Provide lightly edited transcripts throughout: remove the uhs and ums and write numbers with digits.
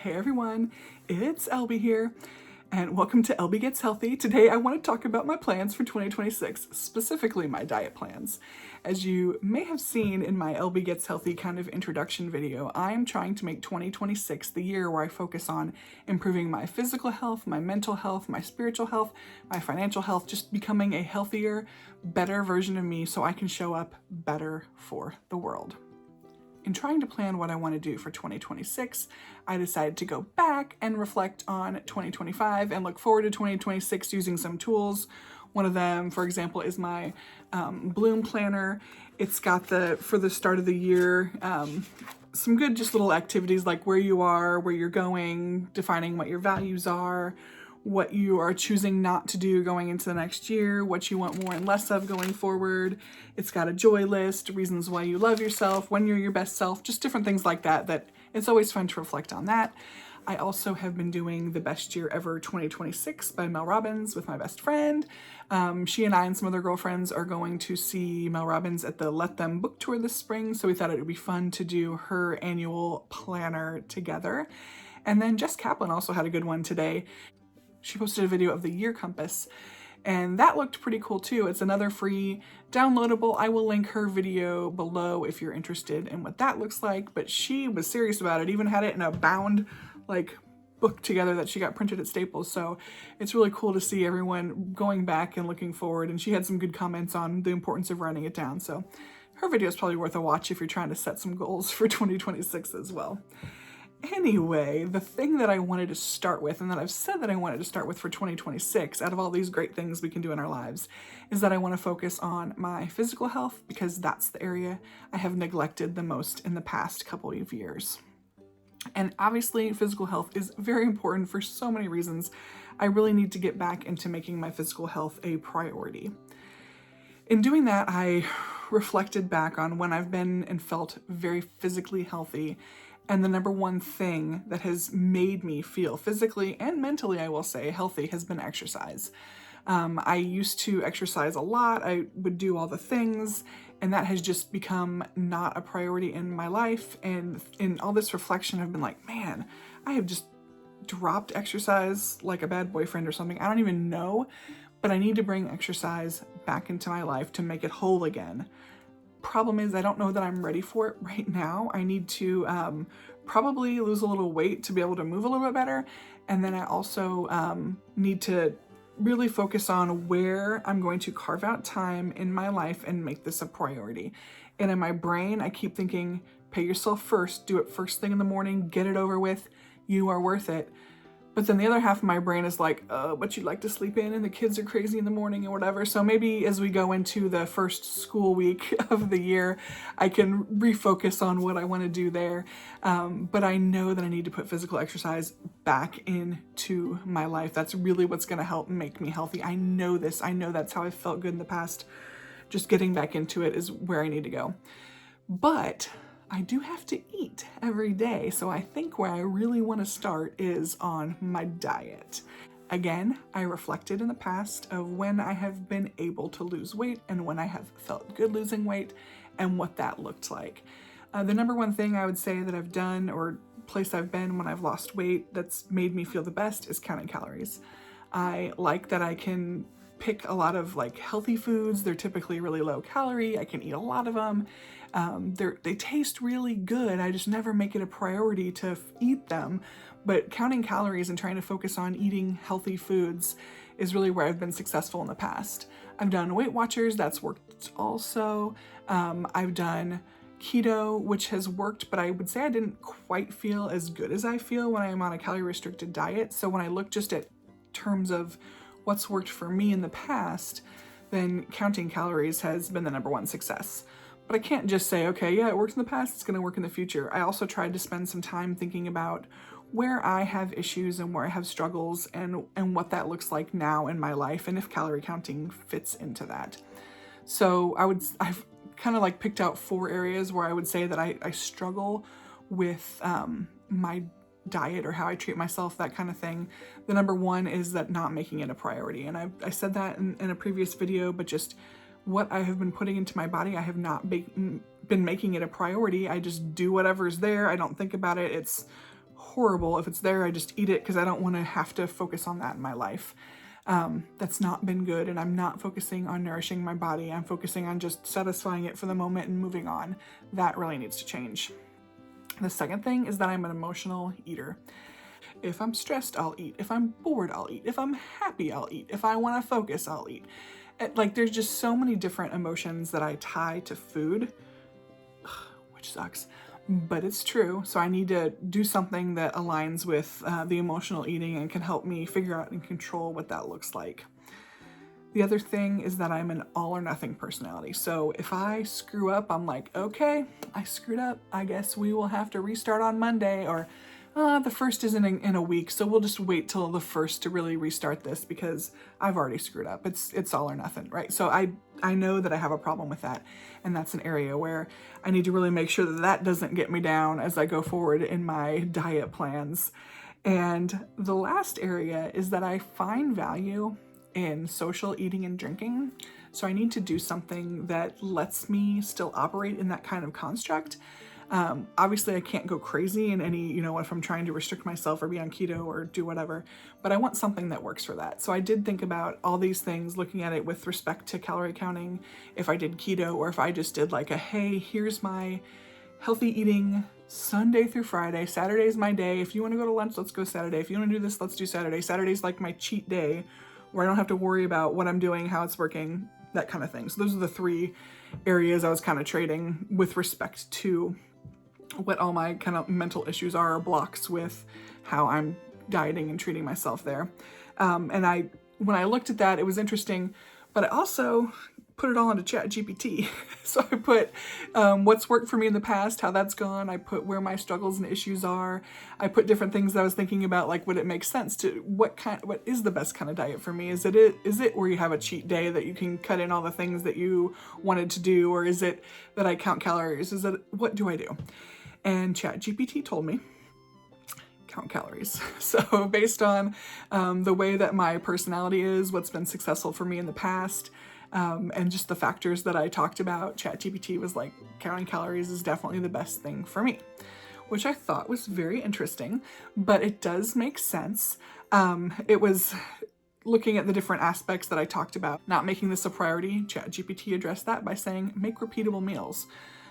Hey everyone, it's Elby here, and welcome to Elby Gets Healthy. Today I want to talk about my plans for 2026, specifically my diet plans. As you may have seen in my Elby Gets Healthy kind of introduction video, I'm trying to make 2026 the year where I focus on improving my physical health, my mental health, my spiritual health, my financial health, just becoming a healthier, better version of me so I can show up better for the world. In trying to plan what I want to do for 2026, I decided to go back and reflect on 2025 and look forward to 2026 using some tools. One of them, for example, is my Bloom Planner. It's got for the start of the year, some good just little activities like where you are, where you're going, defining what your values are, what you are choosing not to do going into the next year, what you want more and less of going forward. It's got a joy list, reasons why you love yourself, when you're your best self, just different things like that, that it's always fun to reflect on that. I also have been doing The Best Year Ever 2026 by Mel Robbins with my best friend. She and I and some other girlfriends are going to see Mel Robbins at the Let Them book tour this spring, so we thought it would be fun to do her annual planner together. And then Jess Kaplan also had a good one today. She posted a video of the year compass, and that looked pretty cool too. It's another free downloadable. I will link her video below if you're interested in what that looks like, but she was serious about it, even had it in a bound book together that she got printed at Staples. So it's really cool to see everyone going back and looking forward, and she had some good comments on the importance of writing it down. So her video is probably worth a watch if you're trying to set some goals for 2026 as well. Anyway, the thing that I wanted to start with, and that I've said that I wanted to start with for 2026, out of all these great things we can do in our lives, is that I want to focus on my physical health, because that's the area I have neglected the most in the past couple of years. And obviously, physical health is very important for so many reasons. I really need to get back into making my physical health a priority. In doing that, I reflected back on when I've been and felt very physically healthy. And the number one thing that has made me feel physically and mentally, I will say, healthy has been exercise. I used to exercise a lot. I would do all the things, and that has just become not a priority in my life. And in all this reflection, I've been like, man, I have just dropped exercise like a bad boyfriend or something. I don't even know, but I need to bring exercise back into my life to make it whole again. Problem is, I don't know that I'm ready for it right now. I need to probably lose a little weight to be able to move a little bit better. And then I also need to really focus on where I'm going to carve out time in my life and make this a priority. And in my brain, I keep thinking, pay yourself first, do it first thing in the morning, get it over with, you are worth it. But then the other half of my brain is like, but you'd like to sleep in and the kids are crazy in the morning and whatever. So maybe as we go into the first school week of the year, I can refocus on what I want to do there. But I know that I need to put physical exercise back into my life. That's really what's going to help make me healthy. I know this. I know that's how I felt good in the past. Just getting back into it is where I need to go. But I do have to eat every day, so I think where I really want to start is on my diet. Again, I reflected in the past of when I have been able to lose weight and when I have felt good losing weight and what that looked like. The number one thing I would say that I've done, or place I've been when I've lost weight that's made me feel the best, is counting calories. I like that I can pick a lot of healthy foods. They're typically really low calorie. I can eat a lot of them. They taste really good. I just never make it a priority to eat them. But counting calories and trying to focus on eating healthy foods is really where I've been successful in the past. I've done Weight Watchers, that's worked also. I've done keto, which has worked, but I would say I didn't quite feel as good as I feel when I'm on a calorie restricted diet. So when I look just at terms of what's worked for me in the past, then counting calories has been the number one success. But I can't just say, okay, yeah, it worked in the past, it's going to work in the future. I also tried to spend some time thinking about where I have issues and where I have struggles and what that looks like now in my life and if calorie counting fits into that. So I've kind of picked out 4 areas where I would say that I struggle with my diet or how I treat myself, that kind of thing. The number one is that not making it a priority. And I said that in a previous video, but just what I have been putting into my body, I have not been making it a priority. I just do whatever's there. I don't think about it. It's horrible. If it's there, I just eat it because I don't want to have to focus on that in my life. That's not been good, and I'm not focusing on nourishing my body. I'm focusing on just satisfying it for the moment and moving on. That really needs to change. The second thing is that I'm an emotional eater. If I'm stressed, I'll eat. If I'm bored, I'll eat. If I'm happy, I'll eat. If I want to focus, I'll eat. Like, there's just so many different emotions that I tie to food, which sucks, but it's true. So I need to do something that aligns with the emotional eating and can help me figure out and control what that looks like. The other thing is that I'm an all or nothing personality. So if I screw up, I'm like, okay, I screwed up. I guess we will have to restart on Monday, or the first isn't in a week, so we'll just wait till the first to really restart this because I've already screwed up. It's all or nothing, right? So I know that I have a problem with that, and that's an area where I need to really make sure that that doesn't get me down as I go forward in my diet plans. And the last area is that I find value in social eating and drinking. So I need to do something that lets me still operate in that kind of construct. Obviously I can't go crazy in any, if I'm trying to restrict myself or be on keto or do whatever, but I want something that works for that. So I did think about all these things, looking at it with respect to calorie counting, if I did keto, or if I just did like hey, here's my healthy eating Sunday through Friday. Saturday's my day. If you want to go to lunch, let's go Saturday. If you want to do this, let's do Saturday. Saturday's like my cheat day where I don't have to worry about what I'm doing, how it's working, that kind of thing. So those are the three areas I was kind of trading with respect to what all my kind of mental issues are, or blocks with how I'm dieting and treating myself there. And when I looked at that, it was interesting, but I also put it all into ChatGPT. So I put what's worked for me in the past, how that's gone. I put where my struggles and issues are. I put different things that I was thinking about, like would it make sense to, what is the best kind of diet for me? Is it where you have a cheat day that you can cut in all the things that you wanted to do? Or is it that I count calories? Is it, what do I do? And ChatGPT told me, count calories. So based on the way that my personality is, what's been successful for me in the past, and just the factors that I talked about, ChatGPT was like, counting calories is definitely the best thing for me, which I thought was very interesting, but it does make sense. It was looking at the different aspects that I talked about, not making this a priority. ChatGPT addressed that by saying, make repeatable meals.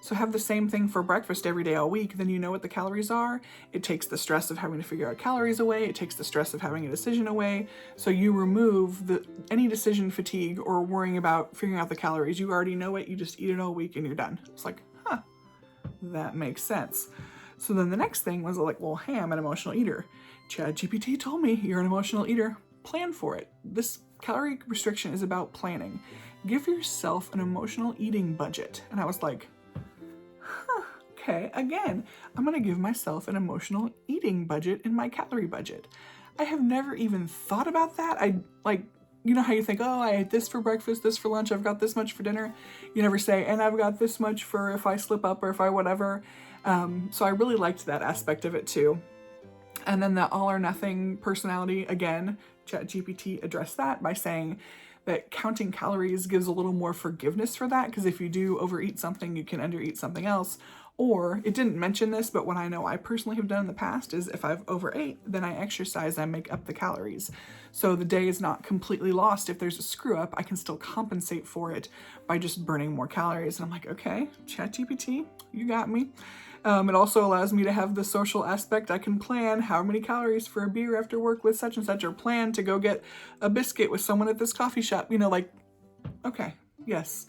So have the same thing for breakfast every day all week, then you know what the calories are. It takes the stress of having to figure out calories away. It takes the stress of having a decision away. So you remove any decision fatigue or worrying about figuring out the calories. You already know it. You just eat it all week and you're done. It's like, that makes sense. So then the next thing was like, well, hey, I'm an emotional eater. ChatGPT told me you're an emotional eater. Plan for it. This calorie restriction is about planning. Give yourself an emotional eating budget. And I was like, okay, again, I'm gonna give myself an emotional eating budget in my calorie budget. I have never even thought about that. You know how you think, oh, I ate this for breakfast, this for lunch, I've got this much for dinner. You never say, and I've got this much for if I slip up or if I whatever. So I really liked that aspect of it too. And then the all or nothing personality, again, ChatGPT addressed that by saying that counting calories gives a little more forgiveness for that, because if you do overeat something, you can undereat something else. Or, it didn't mention this, but what I know I personally have done in the past is if I've overate, then I exercise, I make up the calories. So the day is not completely lost. If there's a screw up, I can still compensate for it by just burning more calories. And I'm like, okay, ChatGPT, you got me. It also allows me to have the social aspect. I can plan how many calories for a beer after work with such and such, or plan to go get a biscuit with someone at this coffee shop. Okay, yes.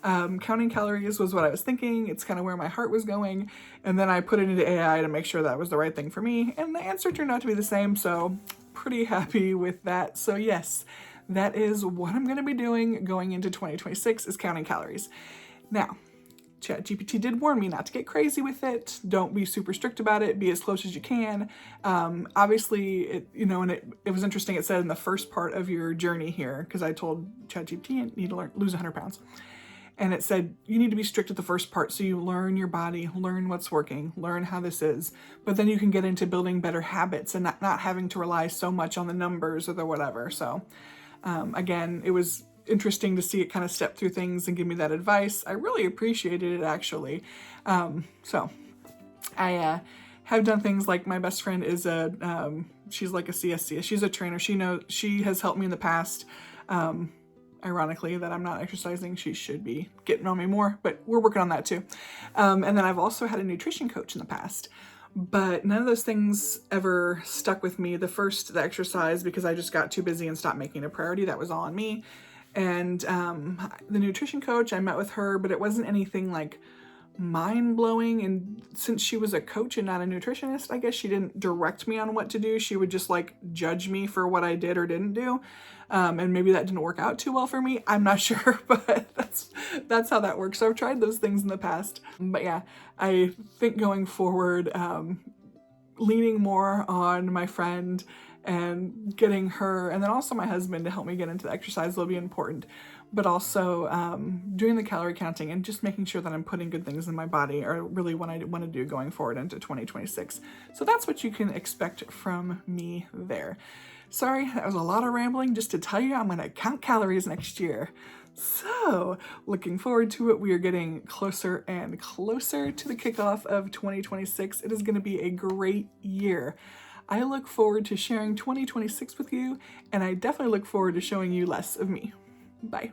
Counting calories was what I was thinking. It's kind of where my heart was going. And then I put it into AI to make sure that was the right thing for me. And the answer turned out to be the same. So pretty happy with that. So yes, that is what I'm going to be doing going into 2026 is counting calories. Now, ChatGPT did warn me not to get crazy with it. Don't be super strict about it. Be as close as you can. Obviously, it was interesting. It said in the first part of your journey here, because I told ChatGPT you need to lose 100 pounds. And it said, you need to be strict at the first part so you learn your body, learn what's working, learn how this is. But then you can get into building better habits and not having to rely so much on the numbers or the whatever. So again, it was interesting to see it kind of step through things and give me that advice. I really appreciated it, actually. So I have done things like my best friend is she's like a CSC. She's a trainer. She has helped me in the past. Ironically, that I'm not exercising. She should be getting on me more, but we're working on that too. And then I've also had a nutrition coach in the past, but none of those things ever stuck with me. The exercise, because I just got too busy and stopped making it a priority. That was all on me. And the nutrition coach, I met with her, but it wasn't anything like mind-blowing. And since she was a coach and not a nutritionist, I guess she didn't direct me on what to do. She would just like judge me for what I did or didn't do. And maybe that didn't work out too well for me. I'm not sure, but that's how that works. So I've tried those things in the past. But yeah, I think going forward, leaning more on my friend and getting her, and then also my husband to help me get into the exercise will be important. But also doing the calorie counting and just making sure that I'm putting good things in my body are really what I want to do going forward into 2026. So that's what you can expect from me there. Sorry, that was a lot of rambling just to tell you I'm going to count calories next year. So, looking forward to it. We are getting closer and closer to the kickoff of 2026. It is going to be a great year. I look forward to sharing 2026 with you, and I definitely look forward to showing you less of me. Bye.